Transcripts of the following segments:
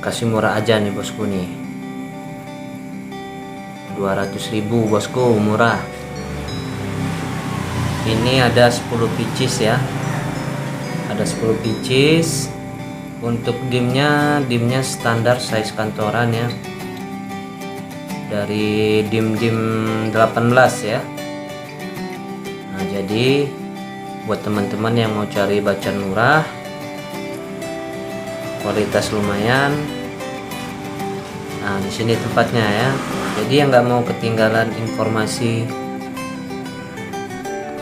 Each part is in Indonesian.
kasih murah aja nih bosku nih, 200.000 bosku, murah. Ini ada 10 pieces ya, ada 10 pieces. Untuk dimnya standar size kantoran ya, dari dim 18 ya. Nah, jadi buat teman-teman yang mau cari bacaan murah, kualitas lumayan, nah di sini tempatnya ya. Jadi yang nggak mau ketinggalan informasi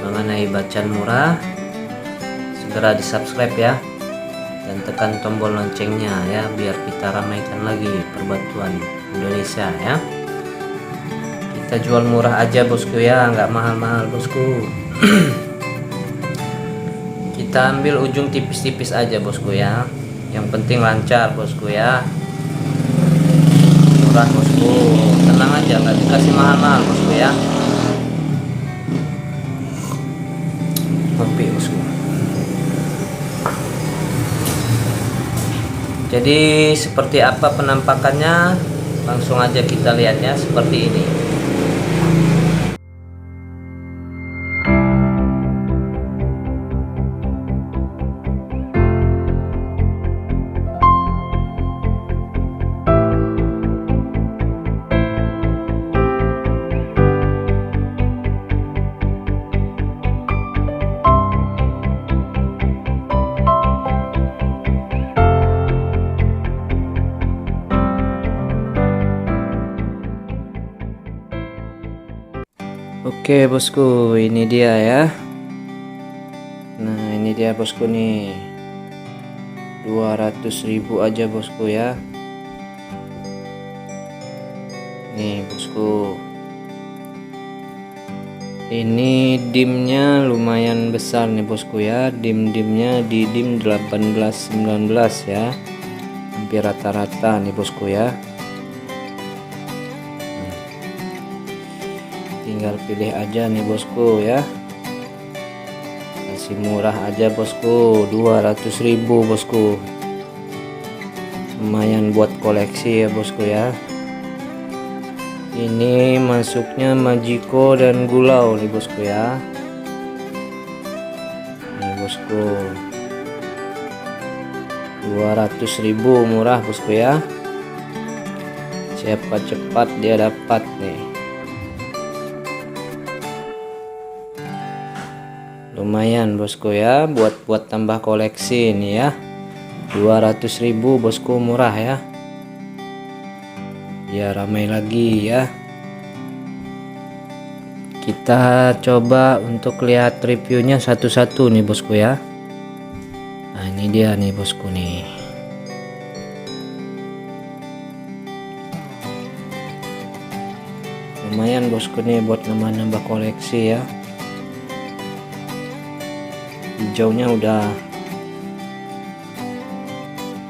mengenai bacaan murah, segera di subscribe ya, dan tekan tombol loncengnya ya, biar kita ramaikan lagi perbatuan Indonesia ya. Kita jual murah aja bosku ya, nggak mahal-mahal bosku. Kita ambil ujung tipis-tipis aja bosku ya, yang penting lancar bosku ya, murah bosku, tenang aja, nggak dikasih mahal-mahal bosku ya. Kopi bosku. Jadi seperti apa penampakannya, langsung aja kita lihatnya seperti ini. Oke bosku, ini dia ya. Nah ini dia bosku nih, 200.000 aja bosku ya. Nih bosku, ini dimnya lumayan besar nih bosku ya. Dimnya di dim 18-19 ya, hampir rata-rata nih bosku ya. Tinggal pilih aja nih bosku ya, kasih murah aja bosku, 200.000 bosku, lumayan buat koleksi ya bosku ya. Ini masuknya Majiko dan Gulau nih bosku ya. Nih bosku, 200.000 murah bosku ya, siapa cepat dia dapat nih. Lumayan bosku ya, buat tambah koleksi nih ya. 200.000 bosku, murah ya, biar ramai lagi ya. Kita coba untuk lihat reviewnya satu-satu nih bosku ya. Nah ini dia nih bosku nih. Lumayan bosku nih buat nambah-nambah koleksi ya. Hijaunya udah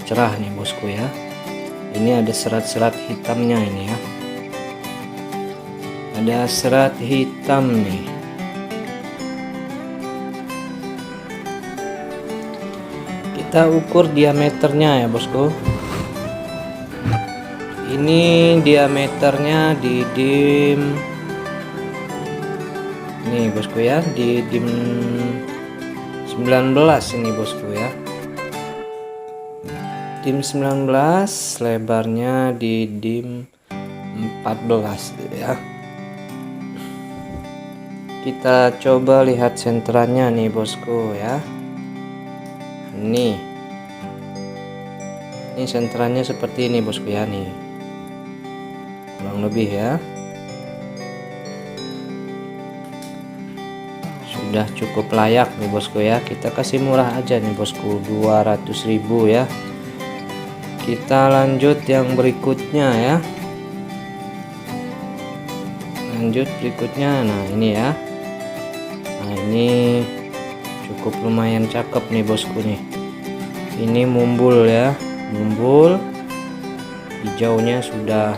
cerah nih bosku ya. Ini ada serat-serat hitamnya ini ya, ada serat hitam nih. Kita ukur diameternya ya bosku. Ini diameternya di dim nih bosku ya, di dim 19 ini bosku ya. Dim 19, lebarnya di dim 14 ya. Kita coba lihat senterannya nih bosku ya. Ini senterannya seperti ini bosku ya nih, kurang lebih ya. Sudah cukup layak nih bosku ya, kita kasih murah aja nih bosku, 200.000 ya. Kita lanjut yang berikutnya ya, lanjut berikutnya. Nah ini ya, nah ini cukup lumayan cakep nih bosku nih. Ini mumbul ya, mumbul, hijaunya sudah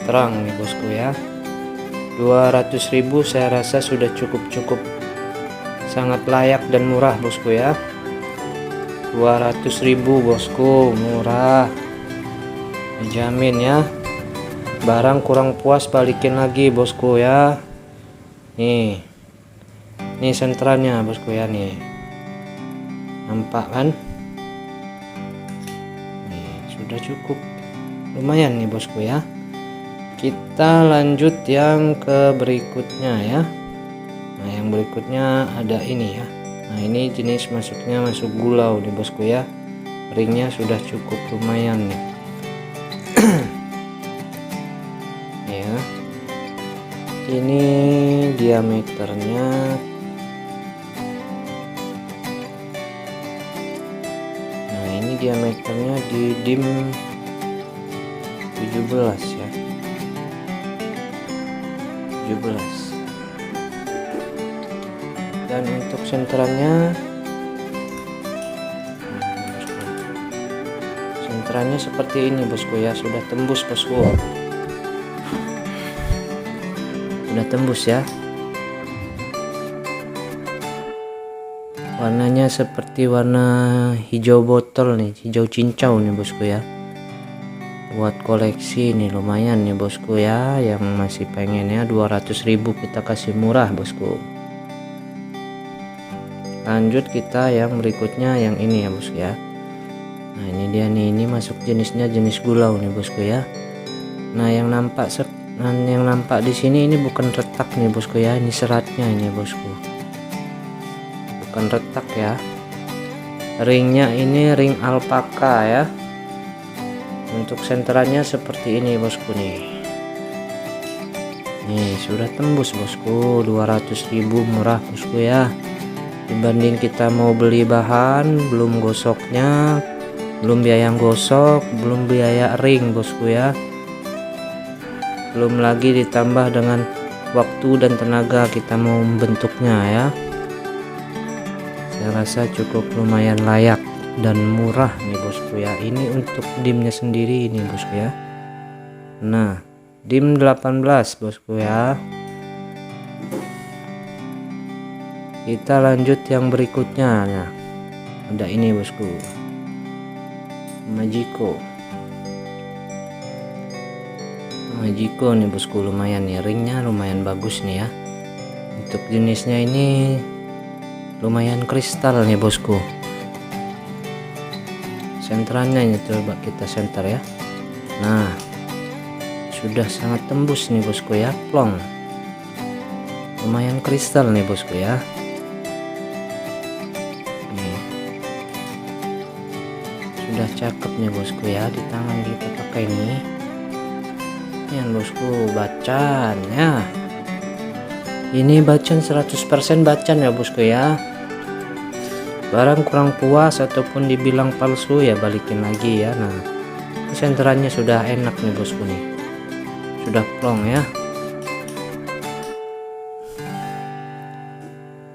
terang nih bosku ya. 200.000 saya rasa sudah cukup sangat layak dan murah bosku ya. 200.000 bosku, murah. dijamin ya. Barang kurang puas balikin lagi bosku ya. Nih sentrannya bosku ya, nih nampak kan, nih sudah cukup lumayan nih bosku ya. Kita lanjut yang ke berikutnya ya. Nah yang berikutnya ada ini ya. Nah ini jenis masuk gulau nih bosku ya. Ringnya sudah cukup lumayan nih. Ya, ini diameternya di dim 17 ya, 17. Dan untuk senterannya seperti ini bosku ya, sudah tembus bosku, sudah tembus ya. Warnanya seperti warna hijau botol nih, hijau cincau nih bosku ya. Buat koleksi nih lumayan nih bosku ya. Yang masih pengennya 200.000 kita kasih murah bosku. Lanjut kita yang berikutnya yang ini ya bosku ya. Nah ini dia nih, ini masuk jenisnya jenis gulau nih bosku ya. Nah yang nampak di sini ini bukan retak nih bosku ya, ini seratnya ini bosku, bukan retak ya. Ringnya ini ring alpaka ya. Untuk senterannya seperti ini bosku nih. Nih sudah tembus bosku, 200.000 murah bosku ya. Dibanding kita mau beli bahan, belum gosoknya, belum biaya gosok, belum biaya ring bosku ya. Belum lagi ditambah dengan waktu dan tenaga kita mau membentuknya ya. Saya rasa cukup lumayan layak dan murah nih bosku ya. Ini untuk dimnya sendiri ini bosku ya. Nah dim 18 bosku ya. Kita lanjut yang berikutnya. Nah ada ini bosku, Majiko nih bosku, lumayan nih, ringnya lumayan bagus nih ya. Untuk jenisnya ini lumayan kristal nih bosku. Senterannya ini coba kita senter ya. Nah sudah sangat tembus nih bosku ya, plong, lumayan kristal nih bosku ya. Nih sudah cakep nih bosku ya, di tangan kita pakai nih. Yang bosku bacan ya, ini bacan 100% bacan ya bosku ya. Barang kurang puas ataupun dibilang palsu ya balikin lagi ya. Nah senterannya sudah enak nih bosku nih, sudah plong ya,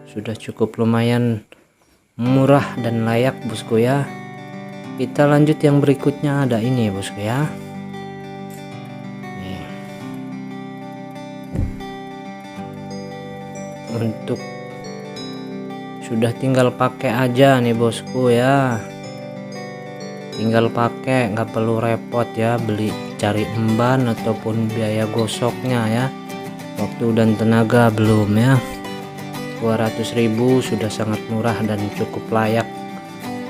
sudah cukup lumayan murah dan layak bosku ya. Kita lanjut yang berikutnya, ada ini ya bosku ya. Untuk sudah tinggal pakai aja nih bosku ya, tinggal pakai, nggak perlu repot ya beli cari emban ataupun biaya gosoknya ya, waktu dan tenaga belum ya. 200.000 sudah sangat murah dan cukup layak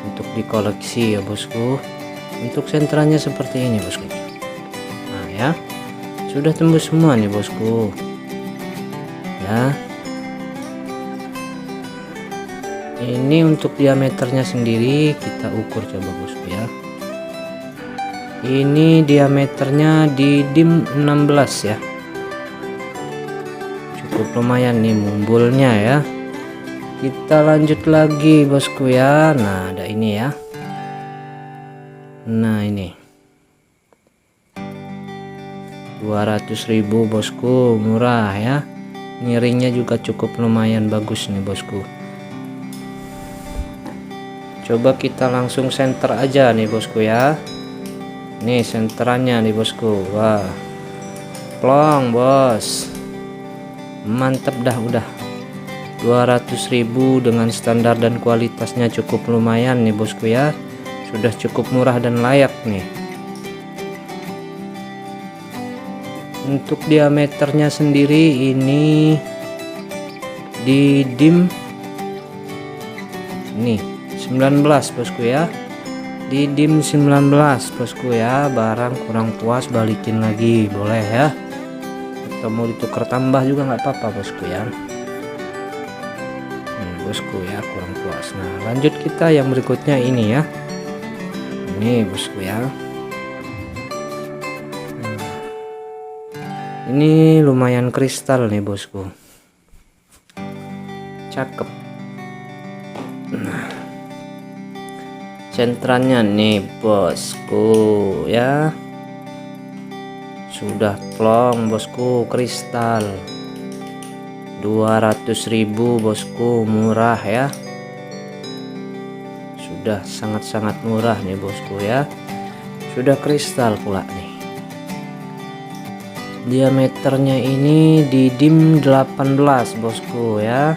untuk dikoleksi ya bosku. Untuk senterannya seperti ini bosku. Nah ya sudah tembus semua nih bosku ya. Ini untuk diameternya sendiri kita ukur coba bosku ya. Ini diameternya di dim 16 ya. Cukup lumayan nih mumbulnya ya. Kita lanjut lagi bosku ya. Nah ada ini ya. Nah ini 200.000 bosku, murah ya. Ringnya juga cukup lumayan bagus nih bosku. Coba kita langsung senter aja nih bosku ya. Nih senterannya nih bosku. Wah plong bos, mantep dah udah. 200.000 dengan standar dan kualitasnya cukup lumayan nih bosku ya. Sudah cukup murah dan layak nih. Untuk diameternya sendiri ini di dim nih 19 bosku ya, di dim 19 bosku ya. Barang kurang puas balikin lagi boleh ya, atau mau ditukar tambah juga nggak apa-apa bosku ya. Bosku ya, kurang puas. Nah lanjut kita yang berikutnya ini ya, ini bosku ya. Ini lumayan kristal nih bosku, cakep. Nah, centrannya nih bosku ya, sudah plong bosku, kristal 200.000 bosku, murah ya, sudah sangat-sangat murah nih bosku ya, sudah kristal pula nih. Diameternya ini di dim 18 bosku ya,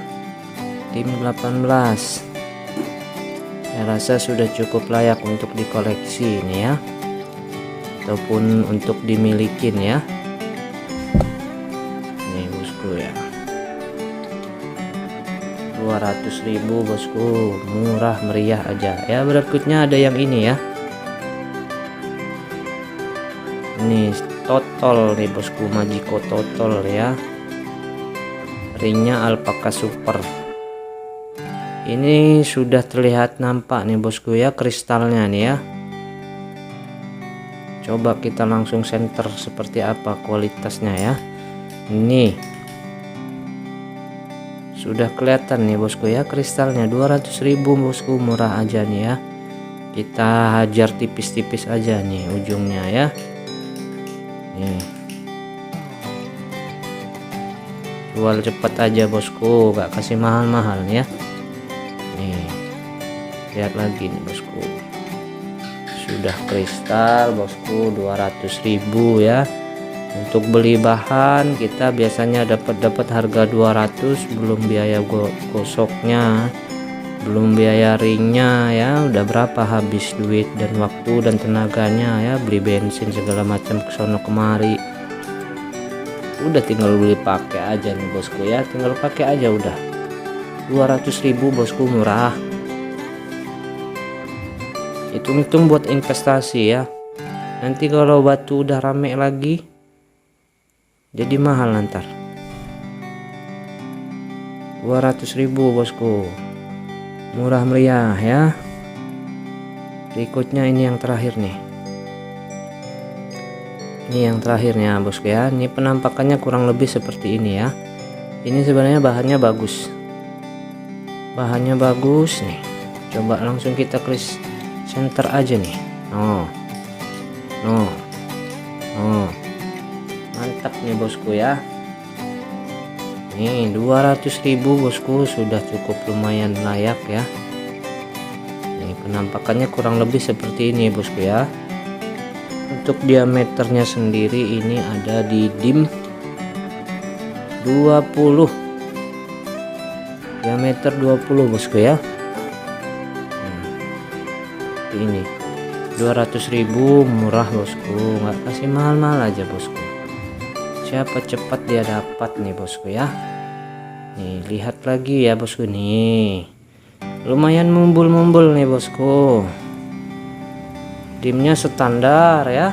dim 18. Saya rasa sudah cukup layak untuk dikoleksi ini ya, ataupun untuk dimilikin ya. Nih bosku ya, 200.000 bosku, murah meriah aja ya. Berikutnya ada yang ini ya, ini totol nih bosku, Majiko totol ya, ringnya alpaka super. Ini sudah terlihat nampak nih bosku ya, kristalnya nih ya. Coba kita langsung center seperti apa kualitasnya ya. Ini sudah kelihatan nih bosku ya, kristalnya 200.000 bosku, murah aja nih ya. Kita hajar tipis-tipis aja nih ujungnya ya. Nih, jual cepat aja bosku, gak kasih mahal-mahal ya. Nih lihat lagi nih bosku, sudah kristal bosku, 200.000 ya. Untuk beli bahan kita biasanya dapat harga 200, belum biaya gosoknya, belum biaya ringnya ya. Udah berapa habis duit dan waktu dan tenaganya ya, beli bensin segala macam kesono kemari. Udah tinggal beli pakai aja nih bosku ya, tinggal pakai aja udah 200.000 bosku, murah. Hitung-hitung buat investasi ya. Nanti kalau batu udah rame lagi jadi mahal nanti. 200.000 bosku, murah meriah ya. Berikutnya ini yang terakhir nih, ini yang terakhirnya bosku ya. Ini penampakannya kurang lebih seperti ini ya. Ini sebenarnya bahannya bagus, bahannya bagus nih. Coba langsung kita klik center aja nih. Mantap nih bosku ya. Nih 200.000 bosku, sudah cukup lumayan layak ya. Nih penampakannya kurang lebih seperti ini bosku ya. Untuk diameternya sendiri ini ada di dim 20, diameter 20 bosku ya. Ini 200.000, murah bosku, nggak kasih mahal-mahal aja bosku. Siapa cepat dia dapat nih bosku ya. Nih lihat lagi ya bosku, nih lumayan mumbul-mumbul nih bosku. Dimnya standar ya,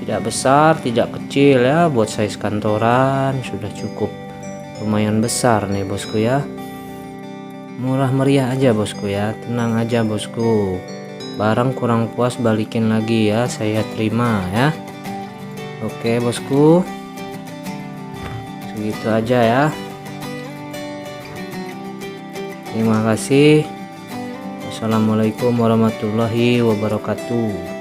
tidak besar tidak kecil ya, buat size kantoran sudah cukup lumayan besar nih bosku ya. Murah meriah aja bosku ya, tenang aja bosku. Barang kurang puas balikin lagi ya, saya terima ya. Oke bosku, segitu aja ya. Terima kasih. Wassalamualaikum warahmatullahi wabarakatuh.